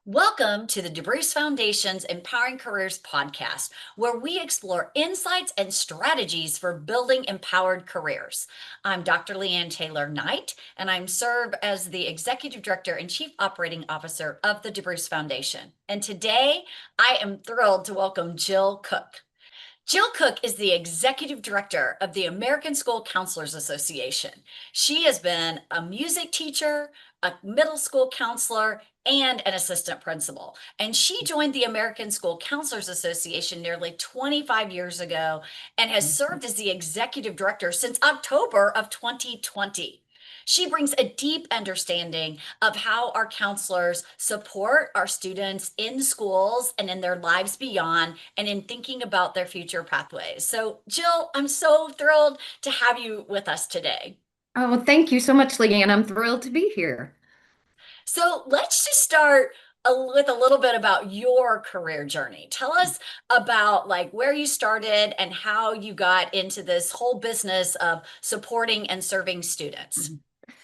Welcome to the DeBruce Foundation's Empowering Careers podcast, where we explore insights and strategies for building empowered careers. I'm Dr. Leigh Anne Taylor Knight, and I'm serve as the Executive Director and Chief Operating Officer of the DeBruce Foundation. And today, I am thrilled to welcome Jill Cook. Jill Cook is the executive director of the American School Counselors Association. She has been a music teacher, a middle school counselor, and an assistant principal. And she joined the American School Counselors Association nearly 25 years ago and has served as the executive director since October of 2020. She brings a deep understanding of how our counselors support our students in schools and in their lives beyond, and in thinking about their future pathways. So, Jill, I'm so thrilled to have you with us today. Oh, thank you so much, Leigh Anne. I'm thrilled to be here. So, let's just start with a little bit about your career journey. Tell us about like where you started and how you got into this whole business of supporting and serving students.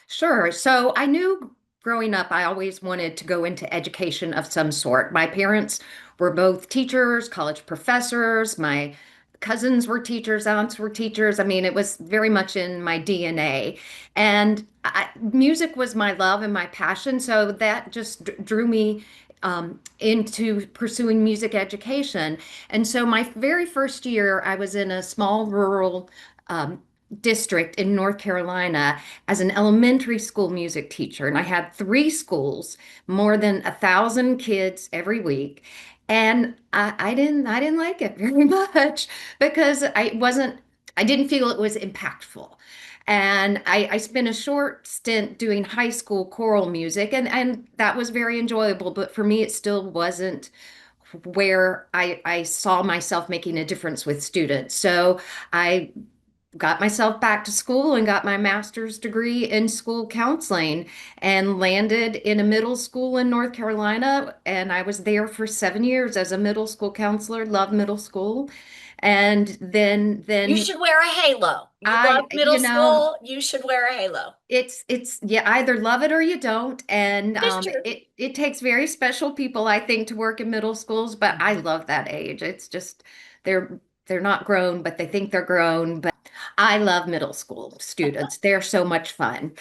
Sure. So I knew growing up, I always wanted to go into education of some sort. My parents were both teachers, college professors. My cousins were teachers, aunts were teachers. I mean, it was very much in my DNA. And music was my love and my passion. So that just drew me into pursuing music education. And so my very first year, I was in a small rural um, district in North Carolina as an elementary school music teacher. And I had three schools, more than 1,000 kids every week. And I didn't like it very much because I didn't feel it was impactful. And I spent a short stint doing high school choral music, and that was very enjoyable. But for me, it still wasn't where I saw myself making a difference with students. So I got myself back to school and got my master's degree in school counseling and landed in a middle school in North Carolina. And I was there for 7 years as a middle school counselor, loved middle school. And You then should wear a halo. You love I, middle school, you should wear a halo. it's you either love it or you don't. And It's true. it takes very special people, I think, to work in middle schools, but I love that age. It's just they're they're not grown, but they think they're grown. But I love middle school students. They're so much fun.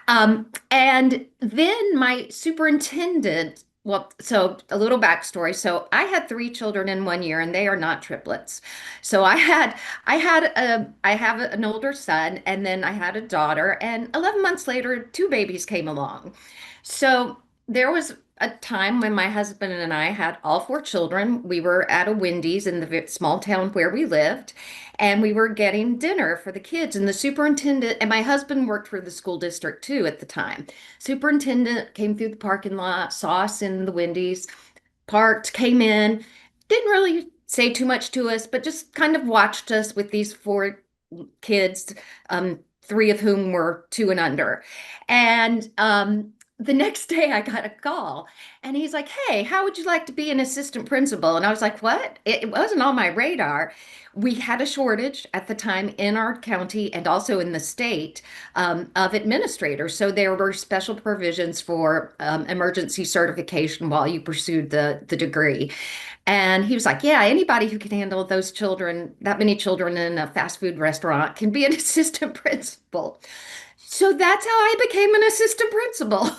And then my superintendent, well, so a little backstory. So I had three children in 1 year, and they are not triplets. So I have an older son, and then I had a daughter, and 11 months later, two babies came along. So there was a time when my husband and I had all four children. We were at a Wendy's in the small town where we lived, and we were getting dinner for the kids. And the superintendent, and my husband worked for the school district too at the time. Superintendent came through the parking lot, saw us in the Wendy's, parked, came in, didn't really say too much to us, but just kind of watched us with these four kids, three of whom were two and under. And the next day I got a call, and he's like, "Hey, how would you like to be an assistant principal?" And I was like, "What?" It wasn't on my radar. We had a shortage at the time in our county and also in the state of administrators. So there were special provisions for emergency certification while you pursued the degree. And he was like, "Yeah, anybody who can handle those children, that many children in a fast food restaurant, can be an assistant principal." So that's how I became an assistant principal.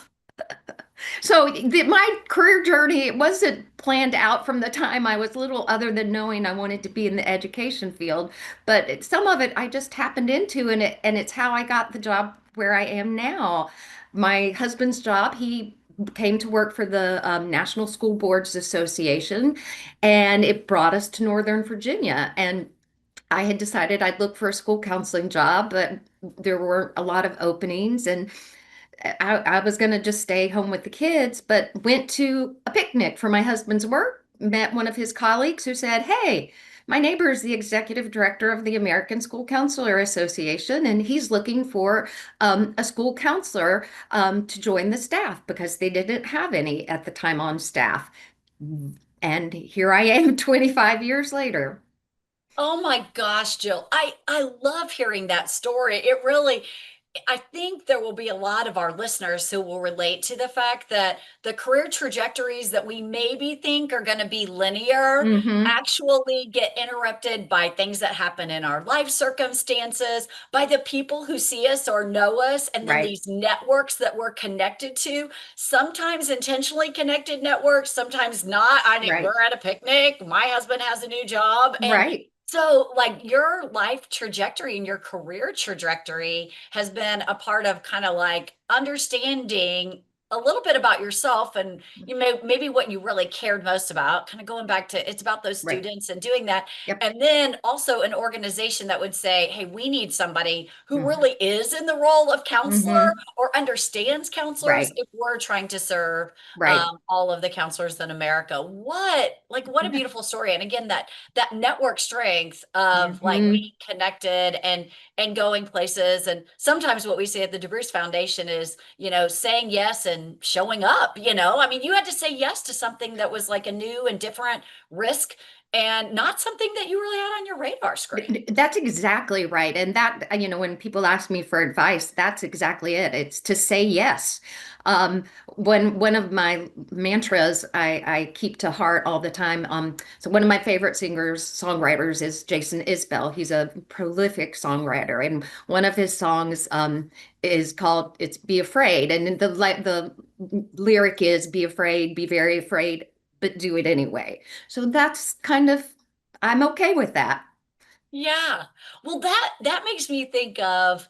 So my career journey, it wasn't planned out from the time I was little, other than knowing I wanted to be in the education field. But some of it I just happened into, and it's how I got the job where I am now. My husband's job, he came to work for the National School Boards Association, and it brought us to Northern Virginia. And I had decided I'd look for a school counseling job, but there weren't a lot of openings, and I was going to just stay home with the kids, but went to a picnic for my husband's work, met one of his colleagues who said, "Hey, my neighbor is the executive director of the American School Counselor Association, and he's looking for a school counselor to join the staff because they didn't have any at the time on staff." And here I am 25 years later. Oh my gosh, Jill. I love hearing that story. It really I think there will be a lot of our listeners who will relate to the fact that the career trajectories that we maybe think are going to be linear Mm-hmm. actually get interrupted by things that happen in our life circumstances, by the people who see us or know us, and then Right. these networks that we're connected to, sometimes intentionally connected networks, sometimes not. I mean, Right. we're at a picnic, my husband has a new job, and Right. so, like, your life trajectory and your career trajectory has been a part of kind of like understanding a little bit about yourself and maybe what you really cared most about, kind of going back to it's about those Right. students and doing that. Yep. And then also an organization that would say, hey, we need somebody who Mm-hmm. really is in the role of counselor Mm-hmm. or understands counselors Right. if we're trying to serve Right. all of the counselors in America. What a Yeah. beautiful story. And again, that network strength of like Mm-hmm. being connected and going places. And sometimes what we say at the DeBruce Foundation is, saying yes and showing up. I mean, you had to say yes to something that was like a new and different risk and not something that you really had on your radar screen. That's exactly right. And that, when people ask me for advice, that's exactly it. It's to say yes. When one of my mantras I keep to heart all the time. So one of my favorite singers, songwriters is Jason Isbell. He's a prolific songwriter, and one of his songs is called "It's Be Afraid," and the lyric is "Be afraid, be very afraid, but do it anyway." So that's kind of I'm okay with that. Yeah. Well, that makes me think of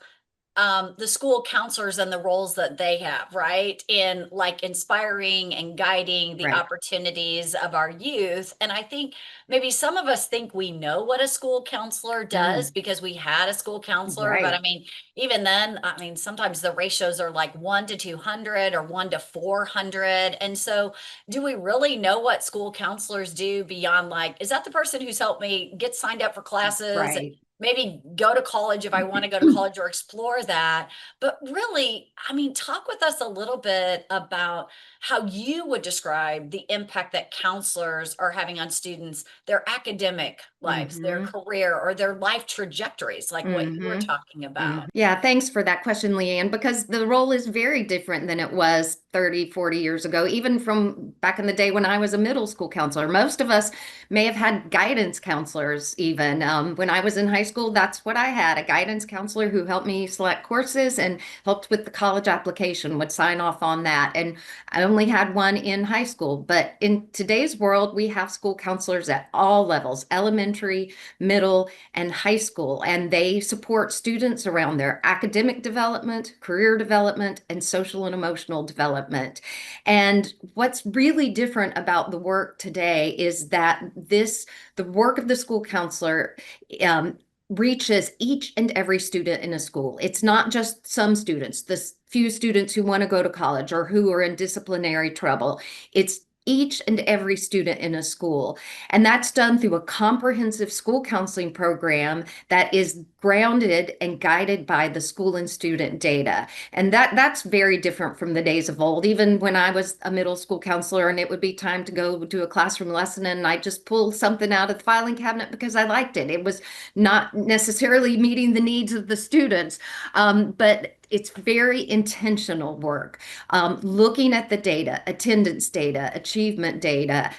the school counselors and the roles that they have, right? In like inspiring and guiding the Right. opportunities of our youth. And I think maybe some of us think we know what a school counselor does Mm, because we had a school counselor. But I right. mean, even then, I mean, sometimes the ratios are like 1 to 200 or 1 to 400. And so, do we really know what school counselors do beyond like, is that the person who's helped me get signed up for classes? Right. Maybe go to college if I want to go to college or explore that. But really, I mean, talk with us a little bit about how you would describe the impact that counselors are having on students, their academic lives, their Hmm. career, or their life trajectories, like what you were Hmm. talking about. Yeah, thanks for that question, Leigh Anne, because the role is very different than it was 30, 40 years ago, even from back in the day when I was a middle school counselor. Most of us may have had guidance counselors, even. When I was in high school, that's what I had, a guidance counselor who helped me select courses and helped with the college application, would sign off on that. And I only had one in high school. But in today's world, we have school counselors at all levels, elementary, middle, and high school, and they support students around their academic development, career development, and social and emotional development. And what's really different about the work today is that the work of the school counselor um, reaches each and every student in a school. It's not just some students, the few students who want to go to college or who are in disciplinary trouble. It's each and every student in a school. And that's done through a comprehensive school counseling program that is grounded and guided by the school and student data. And that's very different from the days of old. Even when I was a middle school counselor and it would be time to go do a classroom lesson and I just pull something out of the filing cabinet because I liked it. It was not necessarily meeting the needs of the students, but it's very intentional work, looking at the data, attendance data, achievement data,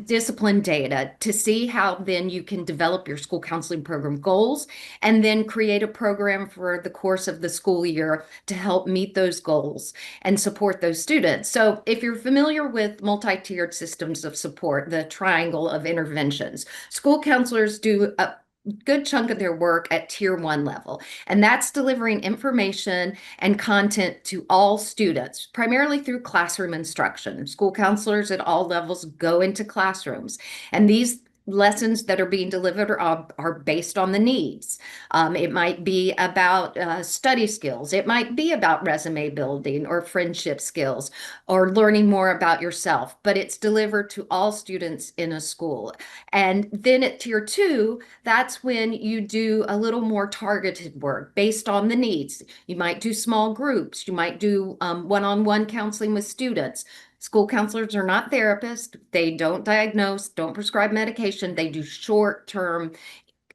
discipline data to see how then you can develop your school counseling program goals and then create a program for the course of the school year to help meet those goals and support those students. So if you're familiar with multi-tiered systems of support, the triangle of interventions, school counselors do a good chunk of their work at tier 1 level, and that's delivering information and content to all students, primarily through classroom instruction. School counselors at all levels go into classrooms, and these lessons that are being delivered are based on the needs. It might be about study skills. It might be about resume building or friendship skills or learning more about yourself, but it's delivered to all students in a school. And then at tier 2, that's when you do a little more targeted work based on the needs. You might do small groups. You might do one-on-one counseling with students. School counselors are not therapists. They don't diagnose, don't prescribe medication. They do short-term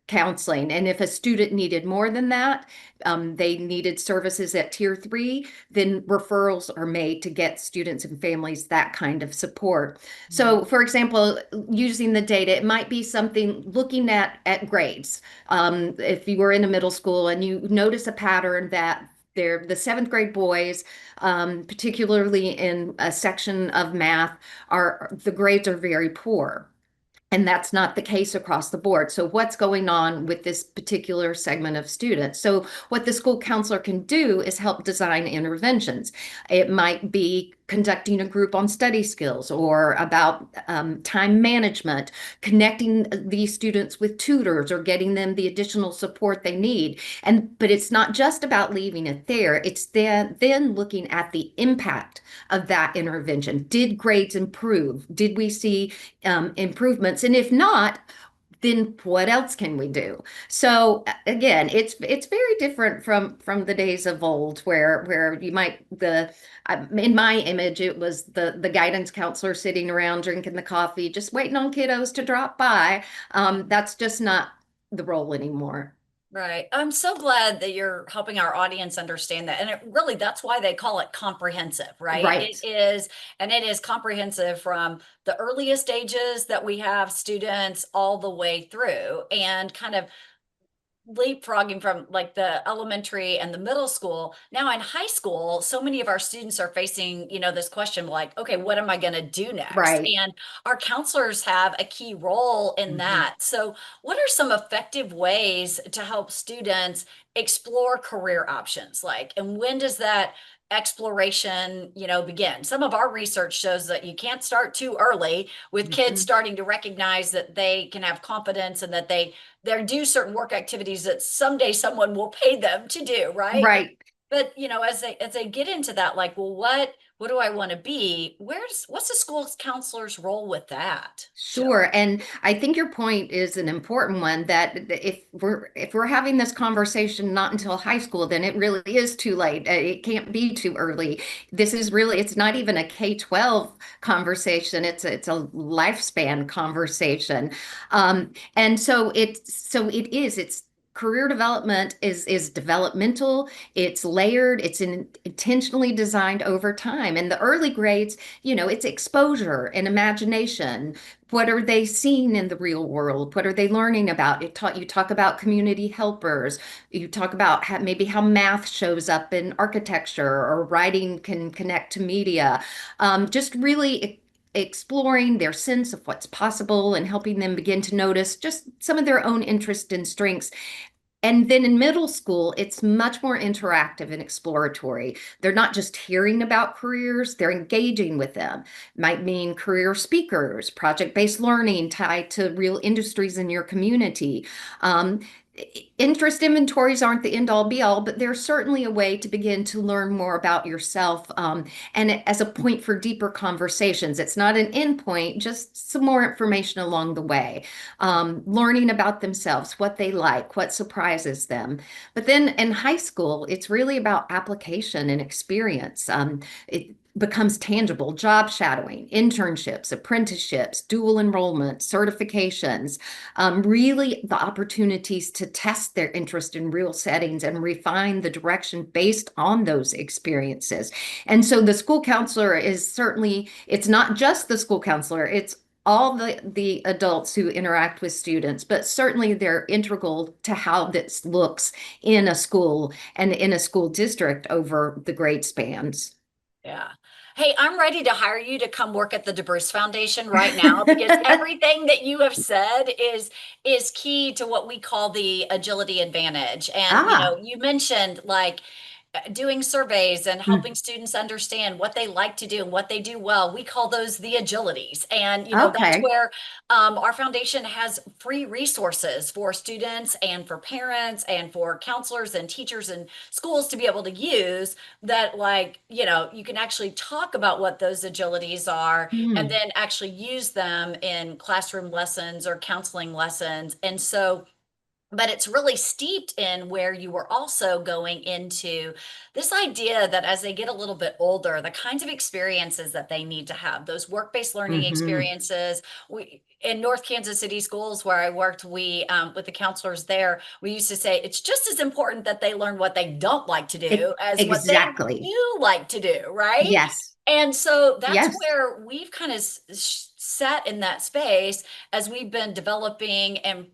counseling. And if a student needed more than that, they needed services at tier 3, then referrals are made to get students and families that kind of support. Mhm. So, for example, using the data, it might be something looking at grades. If you were in a middle school and you notice a pattern that the seventh grade boys, particularly in a section of math, the grades are very poor. And that's not the case across the board. So what's going on with this particular segment of students? So what the school counselor can do is help design interventions. It might be conducting a group on study skills or about time management, connecting these students with tutors or getting them the additional support they need. But it's not just about leaving it there. It's then looking at the impact of that intervention. Did grades improve? Did we see improvements? And if not, then what else can we do? So again, it's very different from the days of old where you might the in my image it was the guidance counselor sitting around drinking the coffee, just waiting on kiddos to drop by. That's just not the role anymore. Right. I'm so glad that you're helping our audience understand that. And it really, that's why they call it comprehensive, right? It Right. is, and it is comprehensive from the earliest ages that we have students all the way through, and kind of leapfrogging from like the elementary and the middle school. Now in high school, so many of our students are facing, this question like, okay, what am I going to do next? Right. And our counselors have a key role in Mhm. that. So, what are some effective ways to help students explore career options? Like, and when does that exploration, begin? Some of our research shows that you can't start too early with kids Mhm. starting to recognize that they can have confidence and that they do certain work activities that someday someone will pay them to do, right? Right. But as they get into that, like, well, what do I want to be? What's the school counselor's role with that, Jill? Sure. And I think your point is an important one that if we're having this conversation not until high school, then it really is too late. It can't be too early. This is really, it's not even a K-12 conversation. It's a lifespan conversation. And it's career development is developmental, it's layered, intentionally designed over time. And the early grades, it's exposure and imagination. What are they seeing in the real world? What are they learning about? You talk about community helpers. You talk about maybe how math shows up in architecture or writing can connect to media. Just really exploring their sense of what's possible and helping them begin to notice just some of their own interest and strengths. And then in middle school, it's much more interactive and exploratory. They're not just hearing about careers, they're engaging with them. Might mean career speakers, project-based learning tied to real industries in your community. Um, Interest inventories aren't the end all be all, but they're certainly a way to begin to learn more about yourself, and as a point for deeper conversations. It's not an end point, just some more information along the way, learning about themselves, what they like, what surprises them. But then in high school, it's really about application and experience. It becomes tangible: job shadowing, internships, apprenticeships, dual enrollment, certifications, really the opportunities to test their interest in real settings and refine the direction based on those experiences. And so the school counselor is certainly, it's not just the school counselor, it's all the adults who interact with students, but certainly they're integral to how this looks in a school and in a school district over the grade spans. Yeah. Hey, I'm ready to hire you to come work at the DeBruce Foundation right now, because everything that you have said is key to what we call the agility advantage. And Ah, you mentioned like doing surveys and helping mm, students understand what they like to do and what they do well. We call those the agilities. And, that's okay. where our foundation has free resources for students and for parents and for counselors and teachers and schools to be able to use that, like, you can actually talk about what those agilities are and Mm, then actually use them in classroom lessons or counseling lessons. And so, but it's really steeped in where you were also going into this idea that as they get a little bit older, the kinds of experiences that they need to have, those work-based learning Hmm. experiences. We in North Kansas City schools where I worked, we with the counselors there, we used to say it's just as important that they learn what they don't like to do as what they Exactly. do like to do, right? Yes. And so that's Yes. where we've kind of sat in that space as we've been developing, and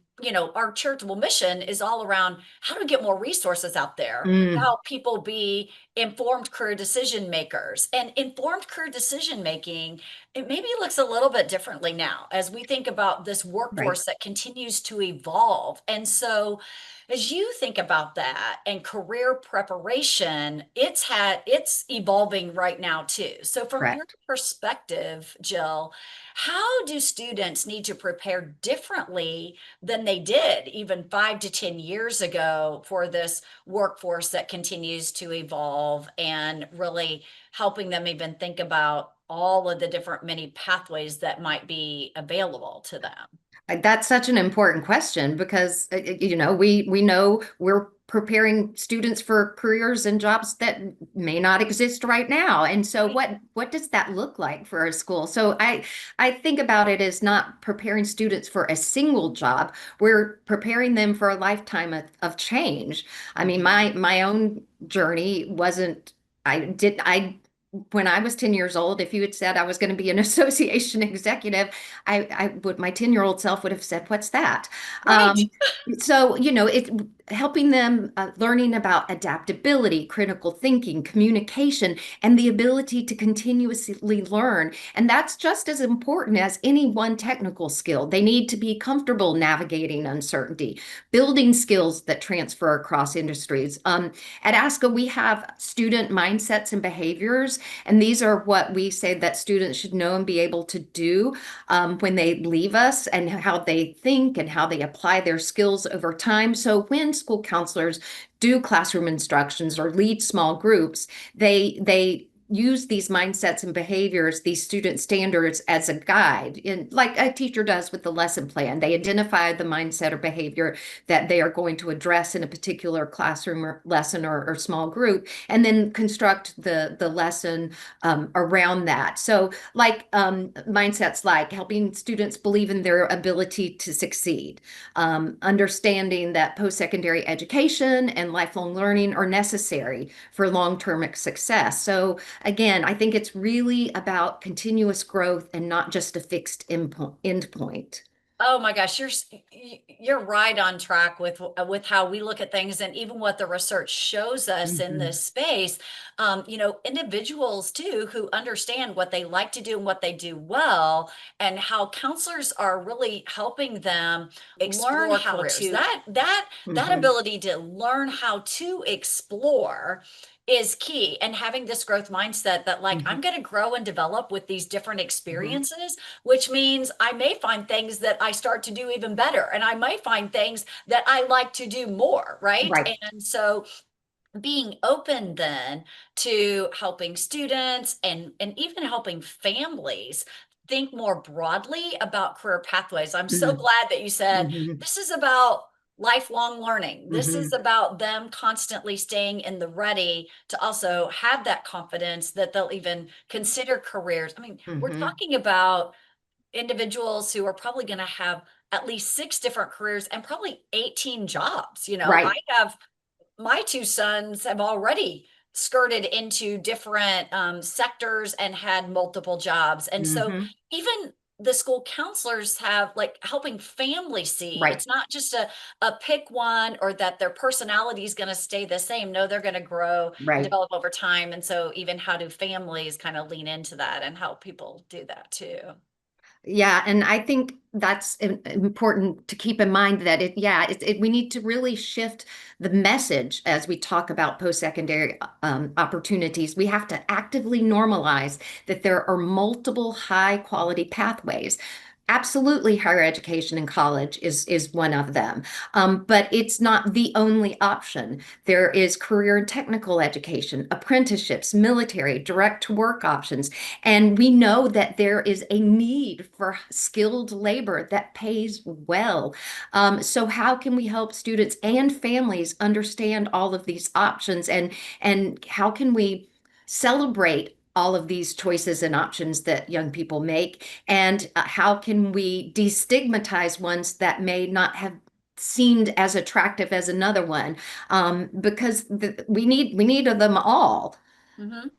our charitable mission is all around how to get more resources out there to Mm, help people be informed career decision makers. And informed career decision making, it maybe looks a little bit differently now as we think about this right. workforce that continues to evolve. And so as you think about that and career preparation, it's evolving right now too. So from your Correct. perspective, Jill, how do students need to prepare differently than they did even 5 to 10 years ago for this workforce that continues to evolve, and really helping them even think about all of the different many pathways that might be available to them? That's such an important question because we know we're preparing students for careers and jobs that may not exist right now. And so Right. what does that look like for a school? So I think about it as not preparing students for a single job. We're preparing them for a lifetime of change. I mean, Mhm. my own journey wasn't I when I was 10 years old, if you had said I was going to be an association executive, I would, my 10-year-old self would have said, "What's that?" Right. So, it helping them learning about adaptability, critical thinking, communication, and the ability to continuously learn. And that's just as important as any one technical skill. They need to be comfortable navigating uncertainty, building skills that transfer across industries. At ASCA, we have student mindsets and behaviors, and these are what we say that students should know and be able to do when they leave us, and how they think and how they apply their skills over time. So when school counselors do classroom instructions or lead small groups, they use these mindsets and behaviors, these student standards, as a guide, in like a teacher does with the lesson plan. They identify the mindset or behavior that they are going to address in a particular classroom or lesson, or small group, and then construct the lesson around that. So like mindsets like helping students believe in their ability to succeed, understanding that post-secondary education and lifelong learning are necessary for long-term success. So again, I think it's really about continuous growth and not just a fixed end point. Oh my gosh, you're right on track with how we look at things, and even what the research shows us in Mhm. this space. Individuals too who understand what they like to do and what they do well, and how counselors are really helping them Learn explore how careers. to. That Mhm. ability to learn how to explore is key, and having this growth mindset that, like, Mhm. I'm going to grow and develop with these different Mhm. experiences, which means I may find things that I start to do even better, and I might find things that I like to do more, right? Right. And so being open then to helping students, and even helping families think more broadly about career pathways. I'm so Mhm. glad that you said Mhm. this is about lifelong learning. This is Mhm. about them constantly staying in the ready to also have that confidence that they'll even consider careers. I mean, we're Mhm. talking about individuals who are probably going to have at least 6 different careers and probably 18 jobs. I Right. have my 2 sons have already skirted into different sectors and had multiple jobs. And so Mhm. even the school counselors have, like, helping families see Right. it's not just a pick one, or that their personality is going to stay the same. No, they're going to grow and Right. develop over time. And so even how do families kind of lean into that and help people do that too? Yeah, and I think that's important to keep in mind that we need to really shift the message as we talk about post-secondary opportunities. We have to actively normalize that there are multiple high quality pathways. Absolutely, higher education and college is one of them, but it's not the only option. There is career and technical education, apprenticeships, military, direct to work options, and we know that there is a need for skilled labor that pays well. So how can we help students and families understand all of these options, and how can we celebrate all of these choices and options that young people make? And how can we destigmatize ones that may not have seemed as attractive as another one? Because we need them all. Mhm.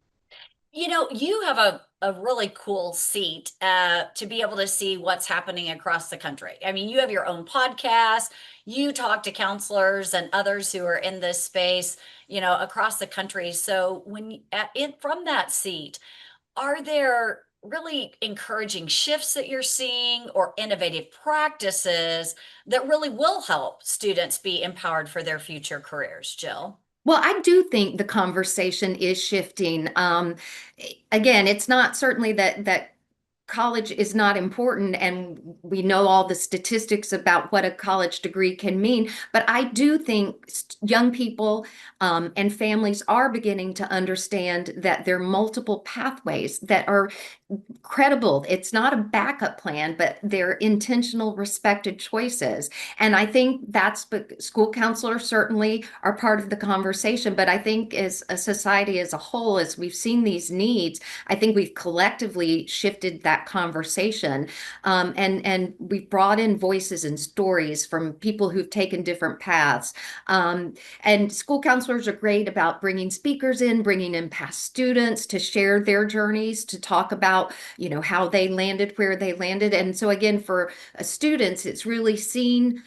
You know, you have a really cool seat to be able to see what's happening across the country. I mean, you have your own podcast, you talk to counselors and others who are in this space, you know, across the country. So from that seat, are there really encouraging shifts that you're seeing or innovative practices that really will help students be empowered for their future careers, Jill? Well, I do think the conversation is shifting. Again, it's not certainly that college is not important, and we know all the statistics about what a college degree can mean. But I do think young people and families are beginning to understand that there are multiple pathways that are credible. It's not a backup plan, but they're intentional, respected choices. And I think that's, but school counselors certainly are part of the conversation. But I think as a society as a whole, as we've seen these needs, I think we've collectively shifted that conversation. And we've brought in voices and stories from people who've taken different paths. And school counselors are great about bringing speakers in, bringing in past students to share their journeys, to talk about, how they landed where they landed. And so again, for students, it's really seeing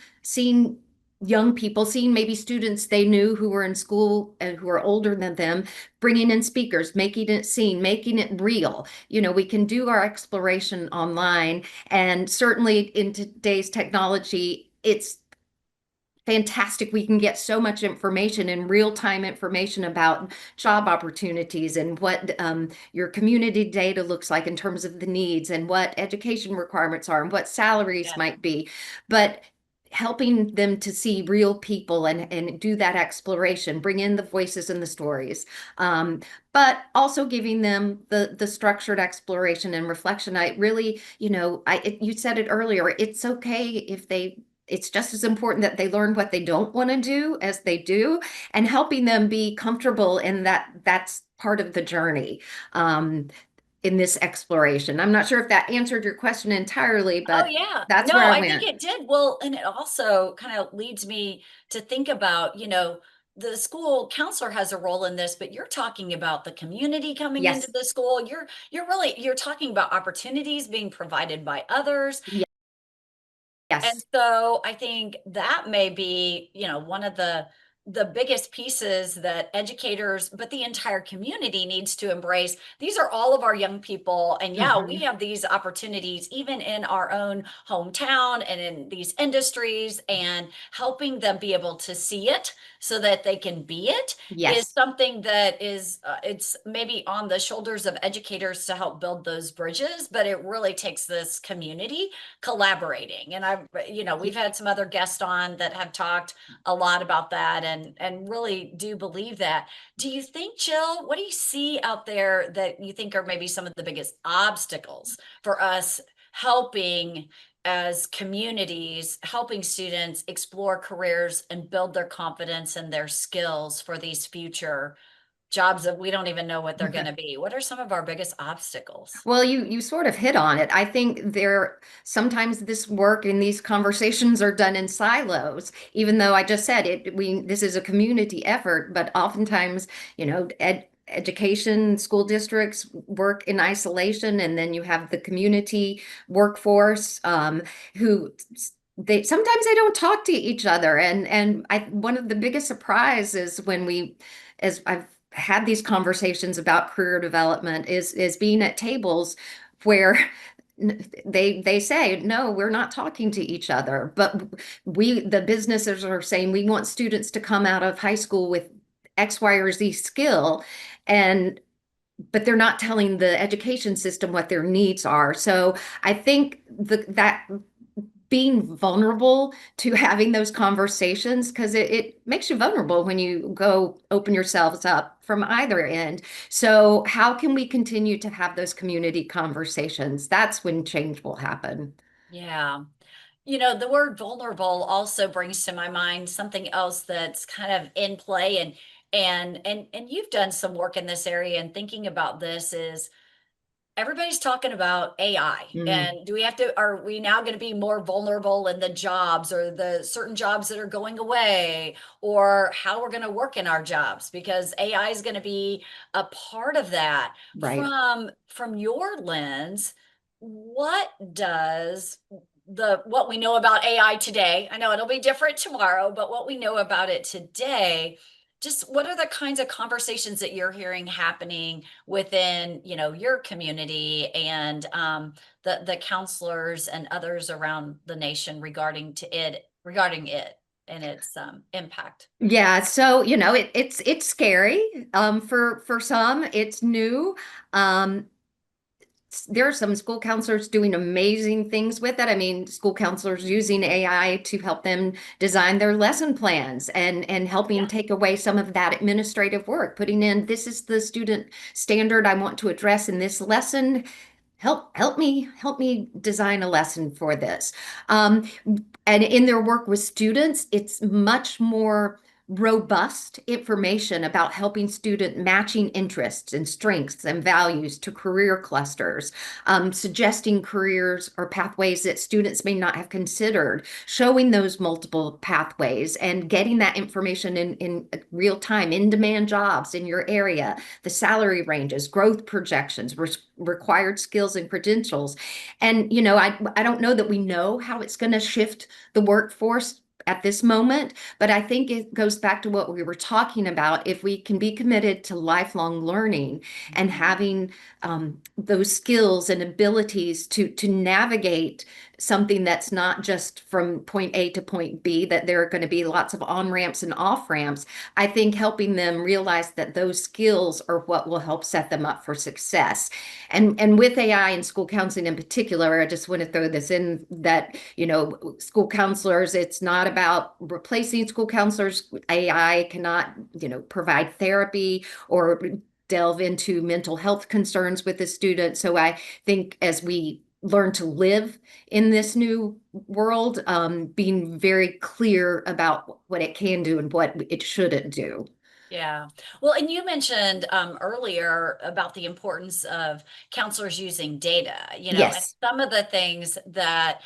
young people, seeing maybe students they knew who were in school and who are older than them, bringing in speakers, making it seen, making it real. We can do our exploration online, and certainly in today's technology, it's fantastic. We can get so much information in real-time information about job opportunities and what your community data looks like in terms of the needs and what education requirements are and what salaries Yeah. might be. But helping them to see real people and do that exploration, bring in the voices and the stories, but also giving them the structured exploration and reflection. I really, you said it earlier, it's okay if it's just as important that they learn what they don't want to do as they do, and helping them be comfortable in that's part of the journey in this exploration. I'm not sure if that answered your question entirely, Oh, but yeah. that's where No, I I think went. it did. Well, and it also kind of leads me to think about, the school counselor has a role in this, but you're talking about the community coming into Yes. the school. You're talking about opportunities being provided by others. And Yes. so I think that may be, one of the biggest pieces that educators, but the entire community needs to embrace. These are all of our young people. And yeah, we Mhm. have these opportunities even in our own hometown and in these industries, and helping them be able to see it so that they can be it is Yes. something that is it's maybe on the shoulders of educators to help build those bridges, but it really takes this community collaborating. And we've had some other guests on that have talked a lot about that, and really do believe that. Do you think, Jill, what do you see out there that you think are maybe some of the biggest obstacles for us helping as communities, helping students explore careers and build their confidence and their skills for these future jobs that we don't even know what they're going to be? What are some of our biggest obstacles? Well, you sort of hit on it. I think there sometimes this work and these conversations are done in silos, even though I just said it, this is a community effort, but oftentimes, education, school districts work in isolation, and then you have the community workforce who they sometimes they don't talk to each other. And one of the biggest surprises when as I've had these conversations about career development is being at tables where they say, no, we're not talking to each other, but the businesses are saying we want students to come out of high school with X, Y, or Z skill, and but they're not telling the education system what their needs are. So I think that being vulnerable to having those conversations, because it makes you vulnerable when you go open yourselves up from either end. So how can we continue to have those community conversations? That's when change will happen. Yeah. You know, the word vulnerable also brings to my mind something else that's kind of in play, and you've done some work in this area and thinking about this is everybody's talking about AI. Mm, And do we have to, are we now going to be more vulnerable in the jobs or the certain jobs that are going away, or how we're going to work in our jobs? Because AI is going to be a part of that. right. From your lens, what does what we know about AI today, I know it'll be different tomorrow, but what we know about it today, just what are the kinds of conversations that you're hearing happening within, you know, your community and the counselors and others around the nation regarding it and its impact? Yeah, so it's scary. For some, it's new. Um, there are some school counselors doing amazing things with it. I mean, school counselors using AI to help them design their lesson plans and helping Yeah. take away some of that administrative work, putting in this is the student standard I want to address in this lesson. Help me design a lesson for this. Um, and in their work with students, it's much more robust information about helping student matching interests and strengths and values to career clusters, suggesting careers or pathways that students may not have considered, showing those multiple pathways and getting that information in real time, in demand jobs in your area, the salary ranges, growth projections, required skills and credentials. And, I don't know that we know how it's going to shift the workforce at this moment, but I think it goes back to what we were talking about. If we can be committed to lifelong learning and Mhm. having those skills and abilities to navigate something that's not just from point A to point B, that there are going to be lots of on ramps and off ramps. I think helping them realize that those skills are what will help set them up for success. And with AI and school counseling in particular, I just want to throw this in that, school counselors, it's not about replacing school counselors. AI cannot, provide therapy or delve into mental health concerns with the student. So I think as we learn to live in this new world, being very clear about what it can do and what it shouldn't do. Yeah. Well, and you mentioned earlier about the importance of counselors using data, you know, and Yes. some of the things that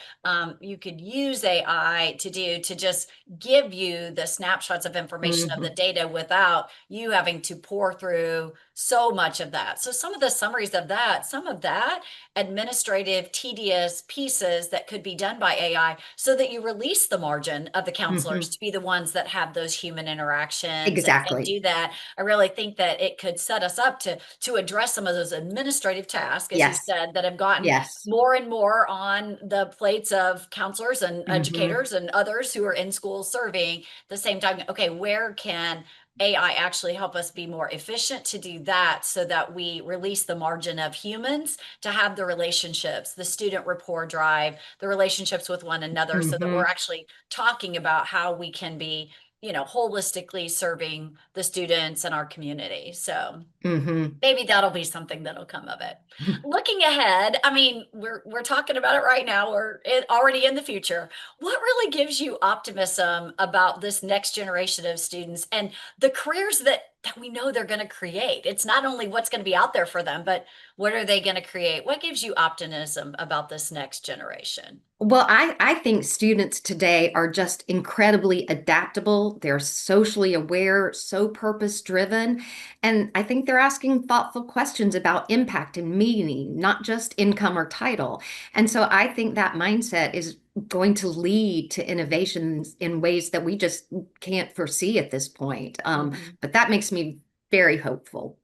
you could use AI to do to just give you the snapshots of information of the Hmm. data without you having to pour through so much of that. So some of the summaries of that, some of that administrative, tedious pieces that could be done by AI so that you release the margin of the counselors Hmm. to be the ones that have those human interactions and Exactly. do that. I really think that it could set us up to address some of those administrative tasks, as you Yes. said, that have gotten Yes. more and more on the plates of counselors and Hmm. educators and others who are in schools serving the same time. Okay, where can AI actually help us be more efficient to do that so that we release the margin of humans to have the relationships, the student rapport drive, the relationships with one another, so that we're Hmm. actually talking about how we can be, you know, holistically serving the students and our community. So Hmm. maybe that'll be something that'll come of it. Looking ahead, I mean, we're talking about it right now, or already in the future. What really gives you optimism about this next generation of students and the careers that we know they're going to create? It's not only what's going to be out there for them, but what are they going to create? What gives you optimism about this next generation? Well, I think students today are just incredibly adaptable. They're socially aware, so purpose driven. And I think they're asking thoughtful questions about impact and meaning, not just income or title. And so I think that mindset is going to lead to innovations in ways that we just can't foresee at this point. Mhm. But that makes me very hopeful.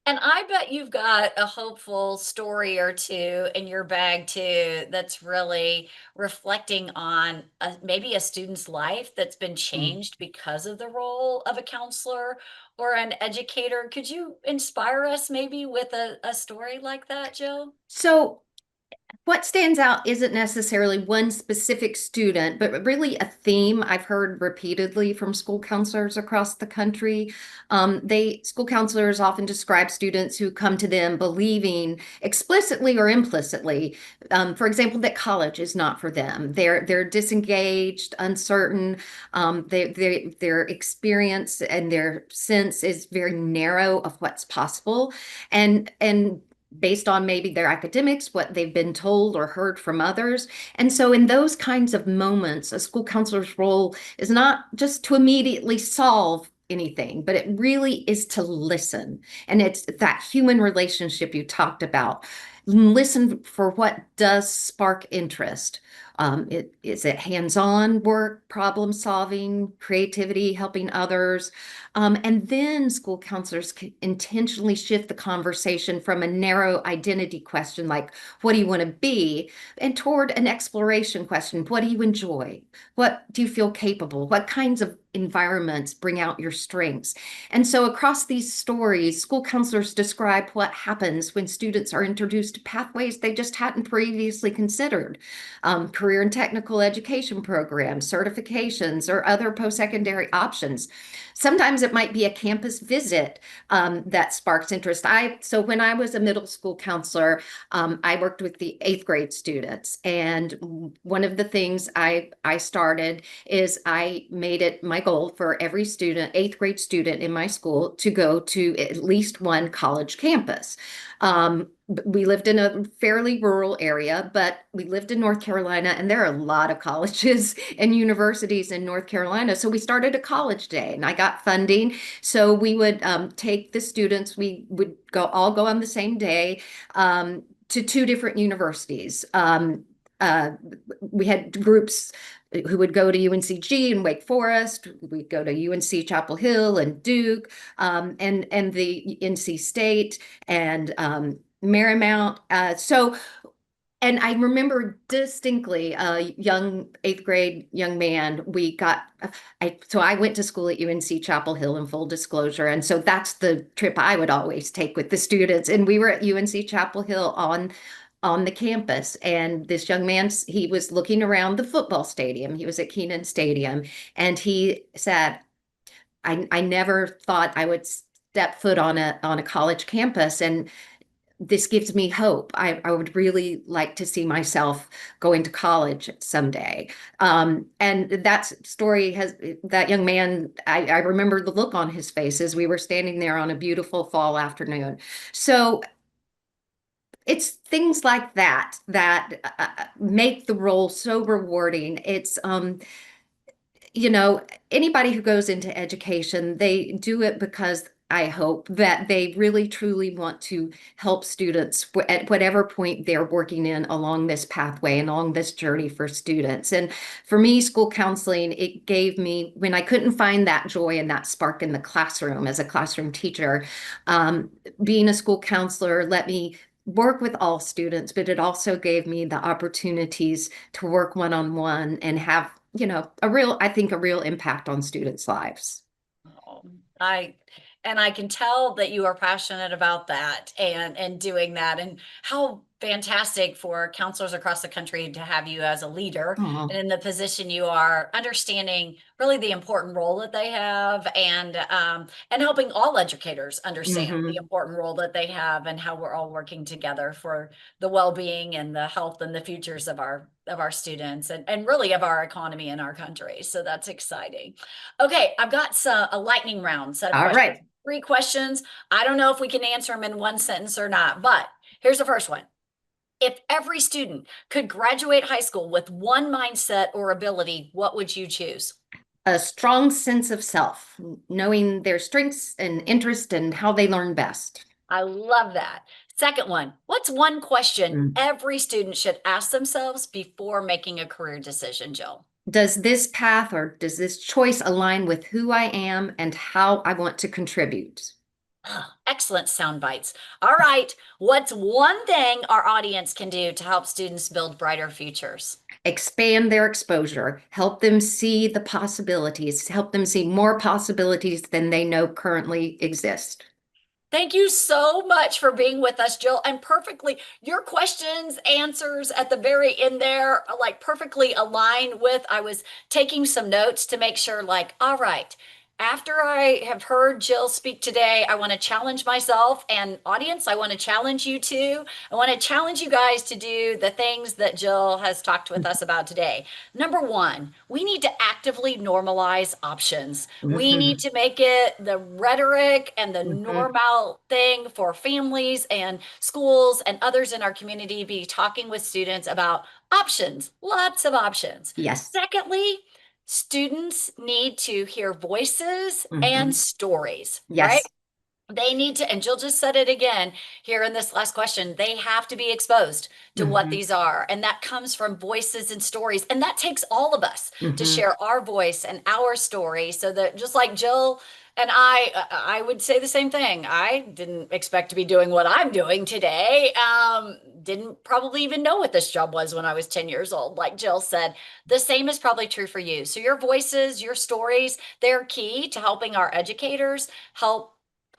And I bet you've got a hopeful story or two in your bag too that's really reflecting on maybe a student's life that's been Mm. changed because of the role of a counselor or an educator. Could you inspire us maybe with a story like that, Jill? So what stands out isn't necessarily one specific student, but really a theme I've heard repeatedly from school counselors across the country. School counselors often describe students who come to them believing explicitly or implicitly, for example, that college is not for them. They're disengaged, uncertain. Their experience and their sense is very narrow of what's possible, and based on maybe their academics, what they've been told or heard from others. And so, in those kinds of moments, a school counselor's role is not just to immediately solve anything, but it really is to listen. And it's that human relationship you talked about. Listen for what does spark interest. Is it hands-on work, problem solving, creativity, helping others? And then school counselors can intentionally shift the conversation from a narrow identity question, like, what do you want to be? And toward an exploration question, what do you enjoy? What do you feel capable? What kinds of environments bring out your strengths? And so, across these stories, school counselors describe what happens when students are introduced to pathways they just hadn't previously considered, career and technical education programs, certifications, or other post secondary options. Sometimes it might be a campus visit that sparks interest. So when I was a middle school counselor, I worked with the eighth grade students, and one of the things I started is I made it my goal for every student, eighth grade student in my school, to go to at least one college campus. We lived in a fairly rural area, but we lived in North Carolina, and there are a lot of colleges and universities in North Carolina. So we started a college day, and I got funding. So we would take the students, we would all go on the same day to two different universities. Uh, we had groups who would go to UNCG and Wake Forest. We'd go to UNC Chapel Hill and Duke, and the NC State and Marymount. And I remember distinctly a young eighth grade young man. So I went to school at UNC Chapel Hill, in full disclosure. And so that's the trip I would always take with the students. And we were at UNC Chapel Hill on the campus. And this young man, he was looking around the football stadium. He was at Kenan Stadium. And he said, I never thought I would step foot on a college campus. And this gives me hope. I would really like to see myself going to college someday. And that story has that young man, I remember the look on his face as we were standing there on a beautiful fall afternoon. So it's things like that make the role so rewarding. Anybody who goes into education, they do it because I hope that they really truly want to help students at whatever point they're working in along this pathway and along this journey for students. And for me, school counseling, it gave me, when I couldn't find that joy and that spark in the classroom as a classroom teacher, being a school counselor let me work with all students, but it also gave me the opportunities to work one-on-one and have I think a real impact on students' lives. Oh, I and I can tell that you are passionate about that and doing that, and how fantastic for counselors across the country to have you as a leader Oh. and in the position you are, understanding really the important role that they have, and helping all educators understand the Hmm. important role that they have and how we're all working together for the well-being and the health and the futures of our students and really of our economy in our country. So that's exciting. Okay, I've got a lightning round set of All questions. right. Three questions. I don't know if we can answer them in one sentence or not, but here's the first one. If every student could graduate high school with one mindset or ability, what would you choose? A strong sense of self, knowing their strengths and interest and how they learn best. I love that. Second one, what's one question Mm. every student should ask themselves before making a career decision, Jill? Does this path or does this choice align with who I am and how I want to contribute? Ah, excellent sound bites. All right. What's one thing our audience can do to help students build brighter futures? Expand their exposure, help them see the possibilities, help them see more possibilities than they know currently exist. Thank you so much for being with us, Jill. And perfectly, your questions, answers at the very end there, like perfectly align with. I was taking some notes to make sure, like, all right, after I have heard Jill speak today, I want to challenge myself and audience. I want to challenge you too. I want to challenge you guys to do the things that Jill has talked with us about today. Number one, we need to actively normalize options. We need Mhm, to make it the rhetoric and the mhm. normal thing for families and schools and others in our community be talking with students about options, lots of options. Yes. Secondly, students need to hear voices and Mhm. stories, right? Yes. They need to, and Jill just said it again here in this last question, they have to be exposed to what Mhm. these are. And that comes from voices and stories. And that takes all of us to Mhm. share our voice and our story so that just like Jill and I would say the same thing. I didn't expect to be doing what I'm doing today. Didn't probably even know what this job was when I was 10 years old. Like Jill said, the same is probably true for you. So your voices, your stories, they're key to helping our educators help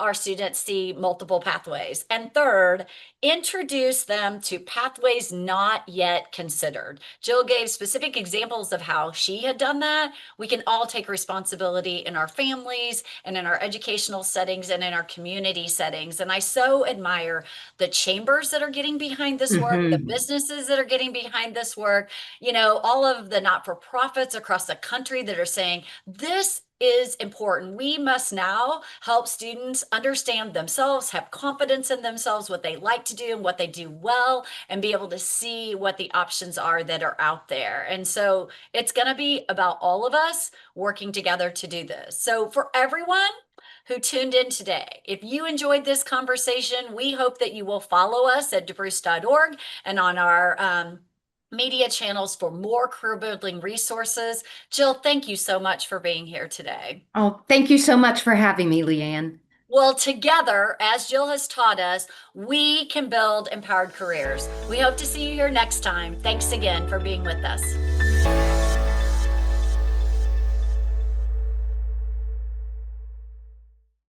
our students see multiple pathways. And third, introduce them to pathways not yet considered. Jill gave specific examples of how she had done that. We can all take responsibility in our families and in our educational settings and in our community settings. And I so admire the chambers that are getting behind this work, the Mhm. businesses that are getting behind this work, all of the not for profits across the country that are saying, this is important. We must now help students understand themselves, have confidence in themselves, what they like to do and what they do well, and be able to see what the options are that are out there. And so it's going to be about all of us working together to do this. So for everyone who tuned in today, if you enjoyed this conversation, we hope that you will follow us at debruce.org and on our media channels for more career building resources. Jill, thank you so much for being here today. Oh, thank you so much for having me, Leigh Anne. Well, together, as Jill has taught us, we can build empowered careers. We hope to see you here next time. Thanks again for being with us.